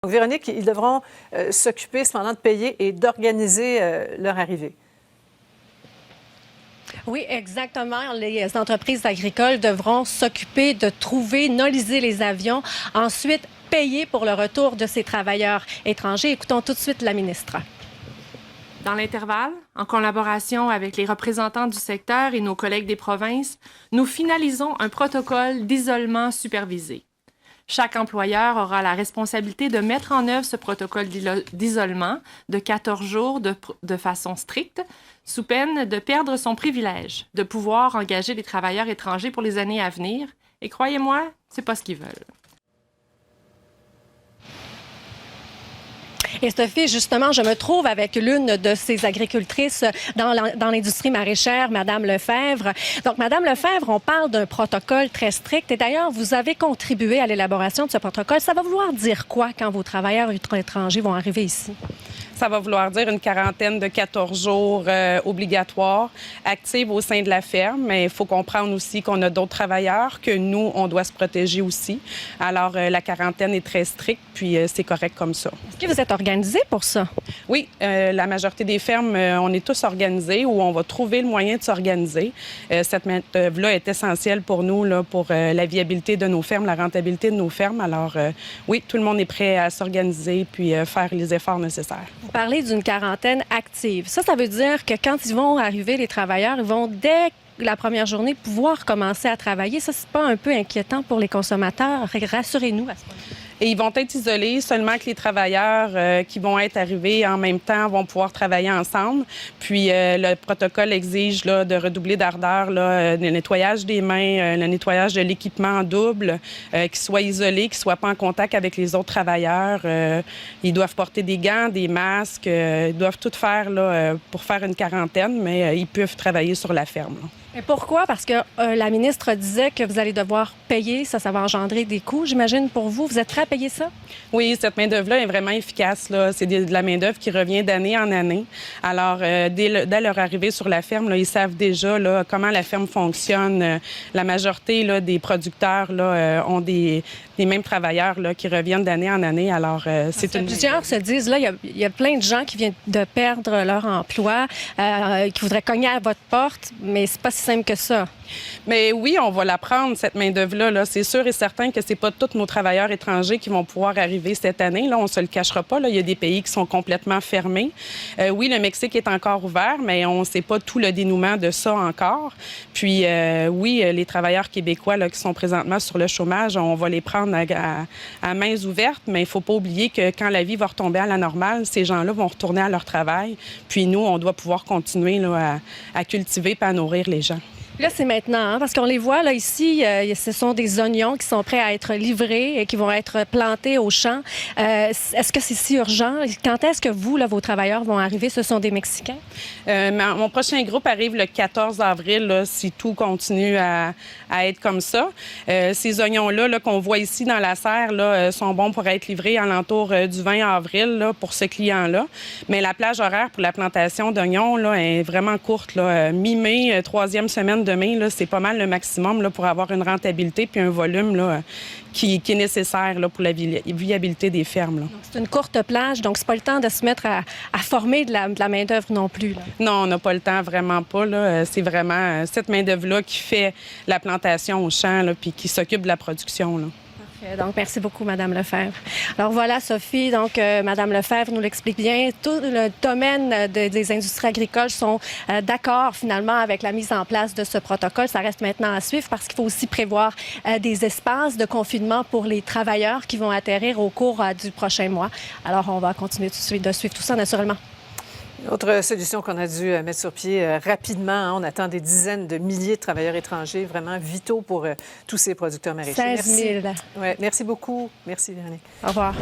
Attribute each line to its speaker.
Speaker 1: Donc, Véronique, ils devront s'occuper cependant de payer et d'organiser leur arrivée.
Speaker 2: Oui, exactement. Les entreprises agricoles devront s'occuper de trouver, noliser les avions, ensuite payer pour le retour de ces travailleurs étrangers. Écoutons tout de suite la ministre.
Speaker 3: Dans l'intervalle, en collaboration avec les représentants du secteur et nos collègues des provinces, nous finalisons un protocole d'isolement supervisé. Chaque employeur aura la responsabilité de mettre en œuvre ce protocole d'isolement de 14 jours de façon stricte, sous peine de perdre son privilège, de pouvoir engager des travailleurs étrangers pour les années à venir. Et croyez-moi, c'est pas ce qu'ils veulent.
Speaker 2: Et Sophie, justement, je me trouve avec l'une de ces agricultrices dans l'industrie maraîchère, Madame Lefebvre. Donc, Madame Lefebvre, on parle d'un protocole très strict. Et d'ailleurs, vous avez contribué à l'élaboration de ce protocole. Ça va vouloir dire quoi quand vos travailleurs étrangers vont arriver ici?
Speaker 4: Ça va vouloir dire une quarantaine de 14 jours obligatoire, active au sein de la ferme. Mais il faut comprendre aussi qu'on a d'autres travailleurs, que nous, on doit se protéger aussi. Alors, la quarantaine est très stricte, puis c'est correct comme ça.
Speaker 2: Est-ce que vous êtes organisé pour ça?
Speaker 4: Oui, la majorité des fermes, on est tous organisés ou on va trouver le moyen de s'organiser. Cette main-d'œuvre-là est essentielle pour nous, là, pour la viabilité de nos fermes, la rentabilité de nos fermes. Alors, oui, tout le monde est prêt à s'organiser puis faire les efforts nécessaires.
Speaker 2: Vous parlez d'une quarantaine active. Ça veut dire que quand ils vont arriver, les travailleurs, ils vont, dès la première journée, pouvoir commencer à travailler. Ça, c'est pas un peu inquiétant pour les consommateurs? Rassurez-nous à ce moment-là.
Speaker 4: Et ils vont être isolés, seulement que les travailleurs qui vont être arrivés en même temps vont pouvoir travailler ensemble. Puis le protocole exige là, de redoubler d'ardeur le nettoyage des mains, le nettoyage de l'équipement en double, qu'ils soient isolés, qu'ils ne soient pas en contact avec les autres travailleurs. Ils doivent porter des gants, des masques, ils doivent tout faire là, pour faire une quarantaine, mais ils peuvent travailler sur la ferme. Là.
Speaker 2: Et pourquoi? Parce que la ministre disait que vous allez devoir payer. Ça va engendrer des coûts, j'imagine, pour vous. Vous êtes prêts à payer ça?
Speaker 4: Oui, cette main-d'œuvre-là est vraiment efficace. Là. C'est de la main-d'œuvre qui revient d'année en année. Alors, dès leur arrivée sur la ferme, là, ils savent déjà là, comment la ferme fonctionne. La majorité là, des producteurs là, ont des mêmes travailleurs là, qui reviennent d'année en année. Alors, c'est une...
Speaker 2: Plusieurs se disent, là, il y a plein de gens qui viennent de perdre leur emploi, qui voudraient cogner à votre porte, mais c'est pas si simple que ça.
Speaker 4: Mais oui, on va la prendre, cette main-d'œuvre-là. Là. C'est sûr et certain que c'est pas tous nos travailleurs étrangers qui vont pouvoir arriver cette année. Là, on se le cachera pas. Là. Il y a des pays qui sont complètement fermés. Oui, le Mexique est encore ouvert, mais on ne sait pas tout le dénouement de ça encore. Puis, oui, les travailleurs québécois là, qui sont présentement sur le chômage, on va les prendre à mains ouvertes, mais il ne faut pas oublier que quand la vie va retomber à la normale, ces gens-là vont retourner à leur travail. Puis nous, on doit pouvoir continuer là, à cultiver et à nourrir les gens.
Speaker 2: Là, c'est maintenant, hein, parce qu'on les voit, là, ici, ce sont des oignons qui sont prêts à être livrés et qui vont être plantés au champ. Est-ce que c'est si urgent? Quand est-ce que vous, là, vos travailleurs vont arriver? Ce sont des Mexicains?
Speaker 4: Mon prochain groupe arrive le 14 avril, là, si tout continue à être comme ça. Ces oignons-là là, qu'on voit ici dans la serre là, sont bons pour être livrés alentour du 20 avril là, pour ce client-là. Mais la plage horaire pour la plantation d'oignons là, est vraiment courte. Là. Mi-mai, troisième semaine de mai, là, c'est pas mal le maximum là, pour avoir une rentabilité puis un volume là, qui est nécessaire là, pour la viabilité des fermes. Là.
Speaker 2: C'est une courte plage, donc c'est pas le temps de se mettre à former de la main-d'œuvre non plus. Là.
Speaker 4: Non, on n'a pas le temps, vraiment pas. Là. C'est vraiment cette main-d'œuvre-là qui fait la plantation au champ là, puis qui s'occupe de la production. Là.
Speaker 2: Donc, merci beaucoup, Mme Lefebvre. Alors voilà, Sophie, donc Mme Lefebvre nous l'explique bien. Tout le domaine des industries agricoles sont d'accord finalement avec la mise en place de ce protocole. Ça reste maintenant à suivre parce qu'il faut aussi prévoir des espaces de confinement pour les travailleurs qui vont atterrir au cours du prochain mois. Alors, on va continuer tout de suite de suivre tout ça, naturellement.
Speaker 1: Une autre solution qu'on a dû mettre sur pied rapidement. Hein, on attend des dizaines de milliers de travailleurs étrangers, vraiment vitaux pour tous ces producteurs maraîchers.
Speaker 2: 16 000.
Speaker 1: Merci. Ouais, merci beaucoup. Merci, Véronique.
Speaker 2: Au revoir.